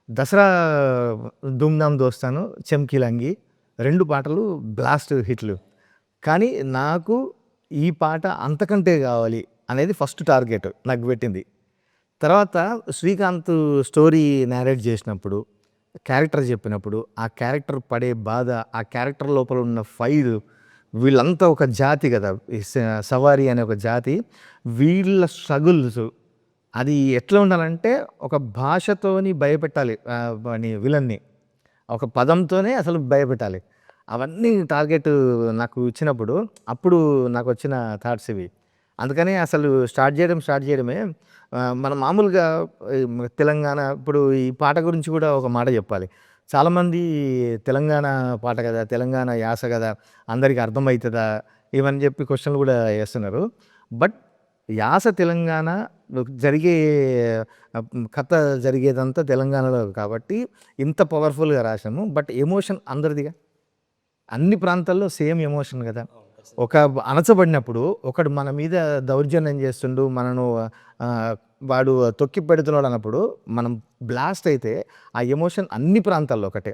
దసరా 'ధూమ్‌ధామ్ దోస్తాను', 'చమ్కీలంగి' 2 పాటలు బ్లాస్ట్ హిట్లు. కానీ నాకు ఈ పాట అంతకంటే గావాలి అనేది ఫస్ట్ టార్గెట్ నాకు పెట్టింది. తర్వాత శ్రీకాంత్ స్టోరీ నేరేట్ జేసినప్పుడు, క్యారెక్టర్ జెప్పినప్పుడు, ఆ క్యారెక్టర్ పడే బాధ, ఆ క్యారెక్టర్ లోపల ఉన్న ఫైర్, వీళ్ళంతా ఒక జాతి గదా! ఈ సవారీ అనే ఒక జాతి. వీళ్ళ స్ట్రగుల్స్ అది ఎట్లా ఉండాలంటే ఒక భాషతోని భయపెట్టాలి వాని విలన్ని. ఒక పదంతోనే అసలు భయపెట్టాలి. అవన్నీ టార్గెట్ నాకు ఇచ్చినప్పుడు, అప్పుడు నాకొచ్చిన థాట్స్ ఇవి. అందుకని అసలు స్టార్ట్ జేయడమే మనం మామూలుగా తెలంగాణ ఇప్పుడు ఈ పాట గురించి గూడా ఒక మాట జెప్పాలి. చాలామంది తెలంగాణ పాట గదా! తెలంగాణ యాస గదా! అందరికి అర్థమైతదా? ఇవని జెప్పి క్వెషన్‌లు గూడా యేస్తున్నారు. బట్ యాస తెలంగాణ జరిగే కథ జరిగేదంతా తెలంగాణలో కాబట్టి ఇంత పవర్‌ఫుల్‌గా రాసాము. But emotion అందరిదిగా. అన్ని ప్రాంతాల్లో సేమ్ ఎమోషన్ గదా! ఒక అణచబడినప్పుడు ఒకడు మన మీద దౌర్జన్యం జేస్తుండు, మనను వాడు తొక్కి పెడుతున్నాడన్నప్పుడు మనం బ్లాస్ట్ అయితే ఆ ఎమోషన్ అన్ని ప్రాంతాల్లో ఒకటే.